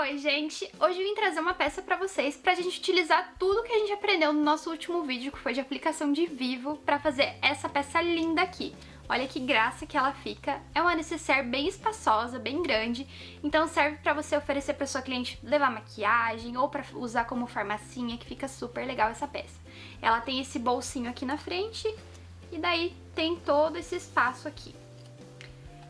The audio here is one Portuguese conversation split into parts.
Oi gente, hoje eu vim trazer uma peça pra vocês pra gente utilizar tudo que a gente aprendeu no nosso último vídeo, que foi de aplicação de vivo, pra fazer essa peça linda aqui. Olha que graça que ela fica, é uma necessaire bem espaçosa, bem grande, então serve pra você oferecer pra sua cliente levar maquiagem ou pra usar como farmacinha, que fica super legal essa peça. Ela tem esse bolsinho aqui na frente e daí tem todo esse espaço aqui.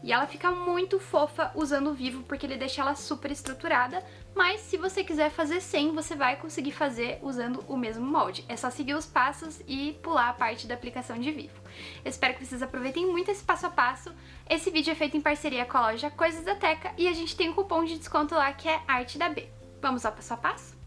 E ela fica muito fofa usando o vivo, porque ele deixa ela super estruturada, mas se você quiser fazer sem, você vai conseguir fazer usando o mesmo molde. É só seguir os passos e pular a parte da aplicação de vivo. Eu espero que vocês aproveitem muito esse passo a passo. Esse vídeo é feito em parceria com a loja Coisas da Teca e a gente tem um cupom de desconto lá que é Arte da B. Vamos ao passo a passo?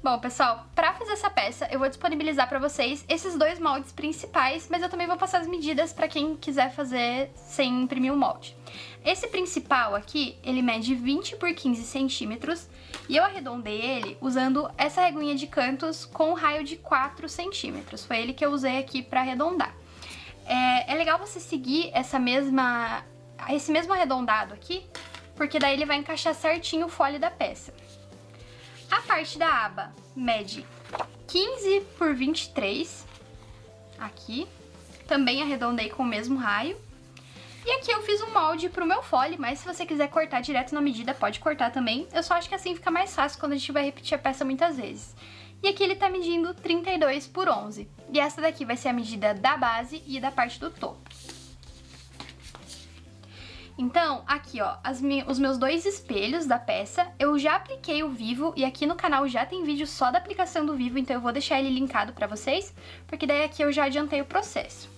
Bom, pessoal, pra fazer essa peça eu vou disponibilizar pra vocês esses dois moldes principais, mas eu também vou passar as medidas pra quem quiser fazer sem imprimir o molde. Esse principal aqui, ele mede 20 por 15 centímetros e eu arredondei ele usando essa reguinha de cantos com um raio de 4 centímetros. Foi ele que eu usei aqui pra arredondar. É legal você seguir esse mesmo arredondado aqui, porque daí ele vai encaixar certinho o folhe da peça. A parte da aba mede 15 por 23, aqui, também arredondei com o mesmo raio. E aqui eu fiz um molde pro meu folhe, mas se você quiser cortar direto na medida, pode cortar também. Eu só acho que assim fica mais fácil quando a gente vai repetir a peça muitas vezes. E aqui ele tá medindo 32 por 11. E essa daqui vai ser a medida da base e da parte do topo. Então, aqui ó, os meus dois espelhos da peça, eu já apliquei o vivo e aqui no canal já tem vídeo só da aplicação do vivo, então eu vou deixar ele linkado pra vocês, porque daí aqui eu já adiantei o processo.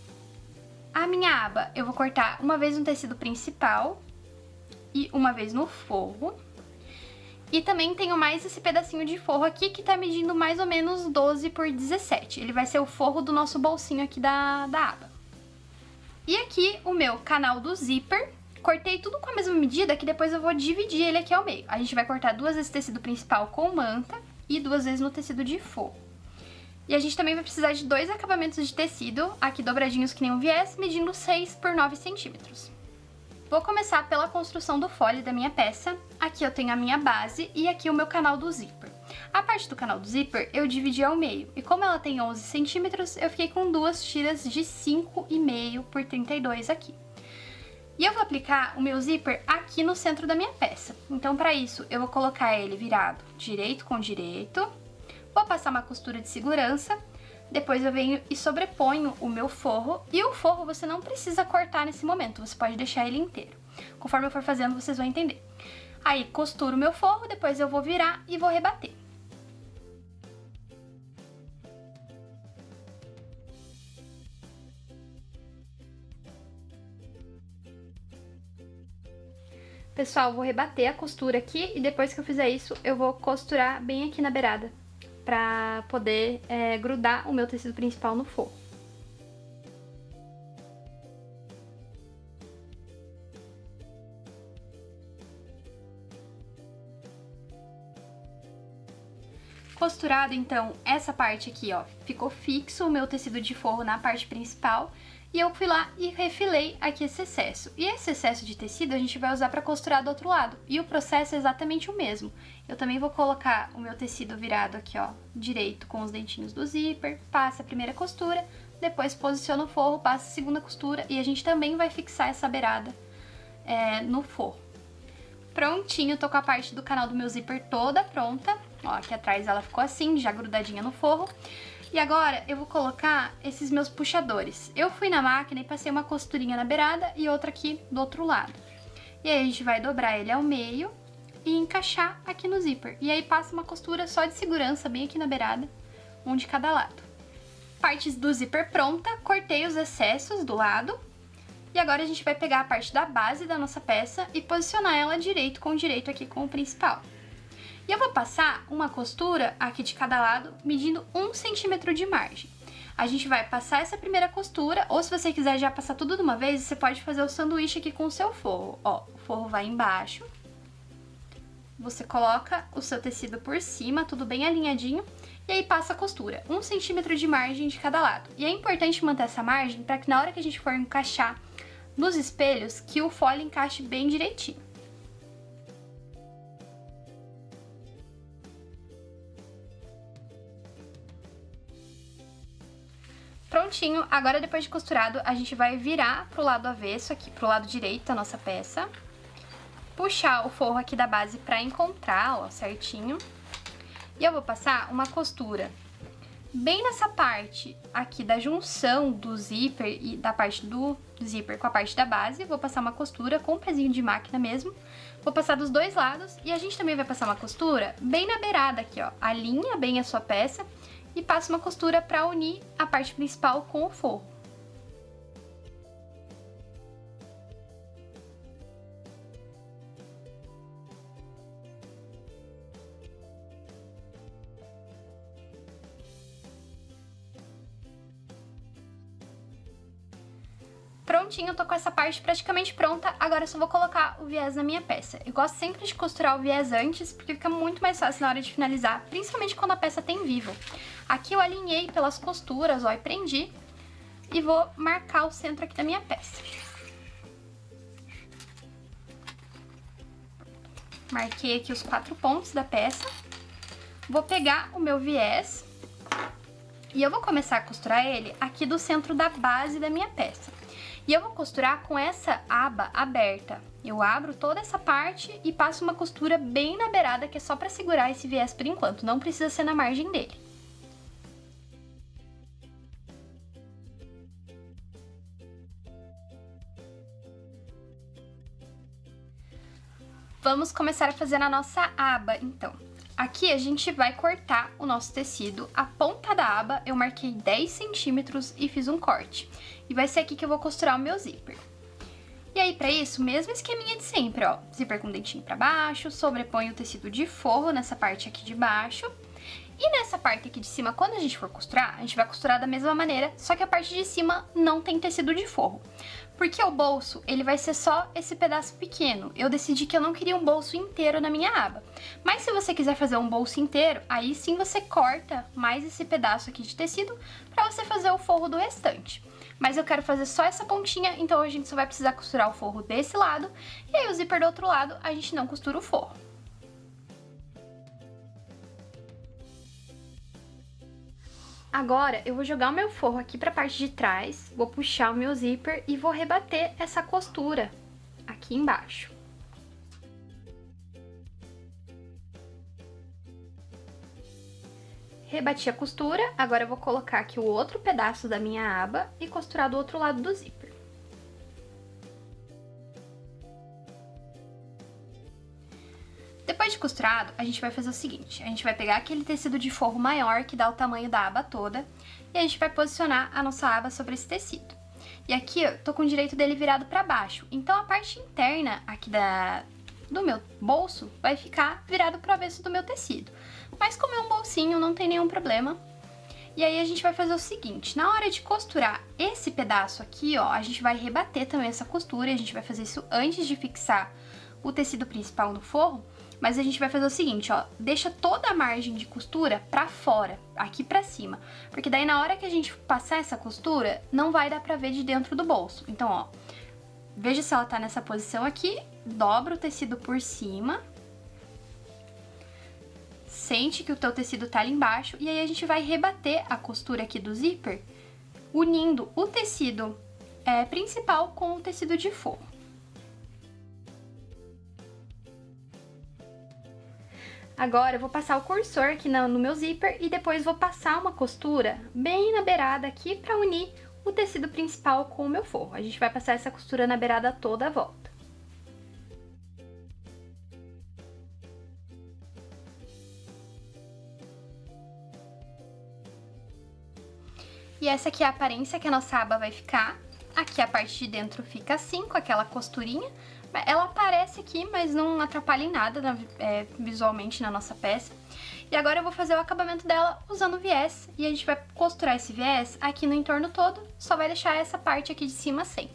A minha aba eu vou cortar uma vez no tecido principal e uma vez no forro. E também tenho mais esse pedacinho de forro aqui que tá medindo mais ou menos 12 por 17. Ele vai ser o forro do nosso bolsinho aqui da aba. E aqui o meu canal do zíper. Cortei tudo com a mesma medida, que depois eu vou dividir ele aqui ao meio. A gente vai cortar duas vezes tecido principal com manta e duas vezes no tecido de forro. E a gente também vai precisar de dois acabamentos de tecido, aqui dobradinhos que nem um viés, medindo 6 por 9 centímetros. Vou começar pela construção do folhe da minha peça. Aqui eu tenho a minha base e aqui o meu canal do zíper. A parte do canal do zíper eu dividi ao meio, e como ela tem 11 centímetros, eu fiquei com duas tiras de 5,5 por 32 aqui. E eu vou aplicar o meu zíper aqui no centro da minha peça. Então, para isso, eu vou colocar ele virado direito com direito. Vou passar uma costura de segurança. Depois eu venho e sobreponho o meu forro. E o forro você não precisa cortar nesse momento, você pode deixar ele inteiro. Conforme eu for fazendo, vocês vão entender. Aí, costuro o meu forro, depois eu vou virar e vou rebater. Pessoal, vou rebater a costura aqui e depois que eu fizer isso, eu vou costurar bem aqui na beirada, pra poder grudar o meu tecido principal no forro. Costurado, então, essa parte aqui, ó, ficou fixo o meu tecido de forro na parte principal. E eu fui lá e refilei aqui esse excesso. E esse excesso de tecido a gente vai usar para costurar do outro lado. E o processo é exatamente o mesmo. Eu também vou colocar o meu tecido virado aqui, ó, direito com os dentinhos do zíper, passa a primeira costura, depois posiciona o forro, passa a segunda costura e a gente também vai fixar essa beirada no forro. Prontinho, tô com a parte do canal do meu zíper toda pronta. Ó, aqui atrás ela ficou assim, já grudadinha no forro. E agora eu vou colocar esses meus puxadores. Eu fui na máquina e passei uma costurinha na beirada e outra aqui do outro lado. E aí a gente vai dobrar ele ao meio e encaixar aqui no zíper. E aí passa uma costura só de segurança bem aqui na beirada, um de cada lado. Partes do zíper pronta, cortei os excessos do lado. E agora a gente vai pegar a parte da base da nossa peça e posicionar ela direito com direito aqui com o principal. E eu vou passar uma costura aqui de cada lado, medindo 1 centímetro de margem. A gente vai passar essa primeira costura, ou se você quiser já passar tudo de uma vez, você pode fazer o sanduíche aqui com o seu forro. Ó, o forro vai embaixo, você coloca o seu tecido por cima, tudo bem alinhadinho, e aí passa a costura. 1 centímetro de margem de cada lado. E é importante manter essa margem para que na hora que a gente for encaixar nos espelhos, que o folhe encaixe bem direitinho. Prontinho, agora depois de costurado, a gente vai virar pro lado avesso aqui, pro lado direito da nossa peça. Puxar o forro aqui da base pra encontrar, ó, certinho. E eu vou passar uma costura bem nessa parte aqui da junção do zíper e da parte do zíper com a parte da base. Vou passar uma costura com um pezinho de máquina mesmo. Vou passar dos dois lados e a gente também vai passar uma costura bem na beirada aqui, ó. Alinha bem a sua peça e passa uma costura pra unir a parte principal com o forro. Prontinho, eu tô com essa parte praticamente pronta, agora eu só vou colocar o viés na minha peça. Eu gosto sempre de costurar o viés antes, porque fica muito mais fácil na hora de finalizar, principalmente quando a peça tem vivo. Aqui eu alinhei pelas costuras, ó, e prendi, e vou marcar o centro aqui da minha peça. Marquei aqui os 4 pontos da peça. Vou pegar o meu viés e eu vou começar a costurar ele aqui do centro da base da minha peça. E eu vou costurar com essa aba aberta. Eu abro toda essa parte e passo uma costura bem na beirada, que é só pra segurar esse viés por enquanto, não precisa ser na margem dele. Vamos começar a fazer a nossa aba, então. Aqui a gente vai cortar o nosso tecido. A ponta da aba eu marquei 10 centímetros e fiz um corte. E vai ser aqui que eu vou costurar o meu zíper. E aí, pra isso, mesmo esqueminha de sempre, ó. Zíper com dentinho pra baixo, sobrepõe o tecido de forro nessa parte aqui de baixo. E nessa parte aqui de cima, quando a gente for costurar, a gente vai costurar da mesma maneira, só que a parte de cima não tem tecido de forro. Porque o bolso, ele vai ser só esse pedaço pequeno. Eu decidi que eu não queria um bolso inteiro na minha aba. Mas se você quiser fazer um bolso inteiro, aí sim você corta mais esse pedaço aqui de tecido pra você fazer o forro do restante. Mas eu quero fazer só essa pontinha, então a gente só vai precisar costurar o forro desse lado. E aí o zíper do outro lado, a gente não costura o forro. Agora, eu vou jogar o meu forro aqui pra parte de trás, vou puxar o meu zíper e vou rebater essa costura aqui embaixo. Rebati a costura, agora eu vou colocar aqui o outro pedaço da minha aba e costurar do outro lado do zíper. Depois de costurado, a gente vai fazer o seguinte, a gente vai pegar aquele tecido de forro maior que dá o tamanho da aba toda e a gente vai posicionar a nossa aba sobre esse tecido. E aqui eu tô com o direito dele virado pra baixo, então a parte interna aqui do meu bolso vai ficar virado pro avesso do meu tecido. Mas como é um bolsinho, não tem nenhum problema. E aí a gente vai fazer o seguinte, na hora de costurar esse pedaço aqui, ó, a gente vai rebater também essa costura, e a gente vai fazer isso antes de fixar o tecido principal no forro. Mas a gente vai fazer o seguinte, ó, deixa toda a margem de costura pra fora, aqui pra cima. Porque daí na hora que a gente passar essa costura, não vai dar pra ver de dentro do bolso. Então, ó, veja se ela tá nessa posição aqui, dobra o tecido por cima. Sente que o teu tecido tá ali embaixo e aí a gente vai rebater a costura aqui do zíper, unindo o tecido principal com o tecido de forro. Agora eu vou passar o cursor aqui no meu zíper e depois vou passar uma costura bem na beirada aqui pra unir o tecido principal com o meu forro. A gente vai passar essa costura na beirada toda a volta. E essa aqui é a aparência que a nossa aba vai ficar. Aqui a parte de dentro fica assim, com aquela costurinha. Ela aparece aqui, mas não atrapalha em nada visualmente na nossa peça. E agora eu vou fazer o acabamento dela usando viés. E a gente vai costurar esse viés aqui no entorno todo, só vai deixar essa parte aqui de cima sem.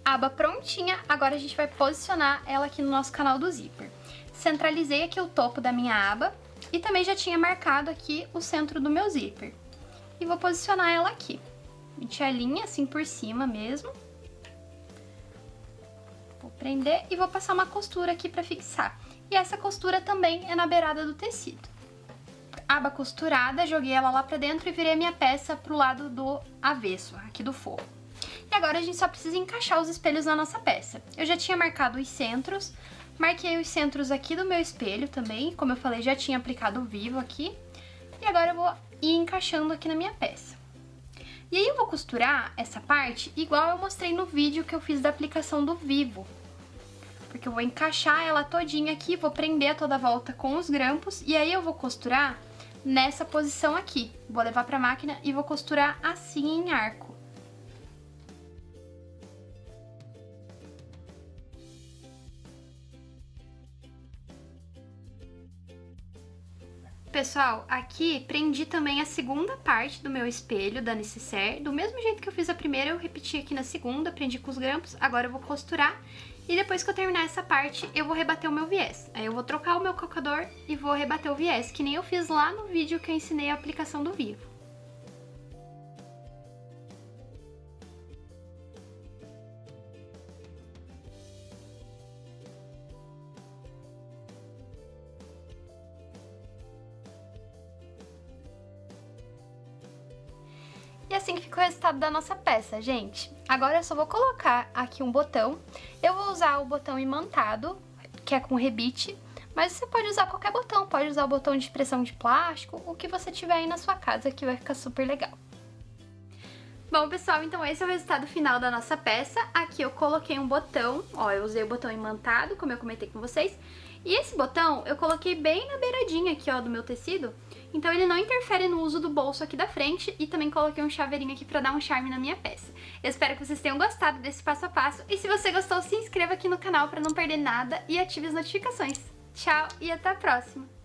Aba prontinha, agora a gente vai posicionar ela aqui no nosso canal do zíper. Centralizei aqui o topo da minha aba, E também já tinha marcado aqui o centro do meu zíper. E vou posicionar ela aqui. A gente alinha assim por cima mesmo. Vou prender e vou passar uma costura aqui pra fixar. E essa costura também é na beirada do tecido. Aba costurada, joguei ela lá pra dentro e virei a minha peça pro lado do avesso, aqui do forro. E agora a gente só precisa encaixar os espelhos na nossa peça. Eu já tinha marcado os centros, marquei os centros aqui do meu espelho também, como eu falei, já tinha aplicado o vivo aqui. E agora eu vou ir encaixando aqui na minha peça. E aí eu vou costurar essa parte igual eu mostrei no vídeo que eu fiz da aplicação do vivo. Porque eu vou encaixar ela todinha aqui, vou prender toda a volta com os grampos e aí eu vou costurar nessa posição aqui. Vou levar pra máquina e vou costurar assim em arco. Pessoal, aqui prendi também a segunda parte do meu espelho da nécessaire. Do mesmo jeito que eu fiz a primeira, eu repeti aqui na segunda, prendi com os grampos. Agora eu vou costurar e depois que eu terminar essa parte, eu vou rebater o meu viés. Aí eu vou trocar o meu calcador e vou rebater o viés, que nem eu fiz lá no vídeo que eu ensinei a aplicação do vivo. E assim que fica o resultado da nossa peça, gente. Agora eu só vou colocar aqui um botão. Eu vou usar o botão imantado, que é com rebite, mas você pode usar qualquer botão. Pode usar o botão de pressão de plástico, o que você tiver aí na sua casa, que vai ficar super legal. Bom, pessoal, então esse é o resultado final da nossa peça. Aqui eu coloquei um botão, ó, eu usei o botão imantado, como eu comentei com vocês. E esse botão eu coloquei bem na beiradinha aqui, ó, do meu tecido. Então ele não interfere no uso do bolso aqui da frente e também coloquei um chaveirinho aqui pra dar um charme na minha peça. Eu espero que vocês tenham gostado desse passo a passo e se você gostou, se inscreva aqui no canal pra não perder nada e ative as notificações. Tchau e até a próxima!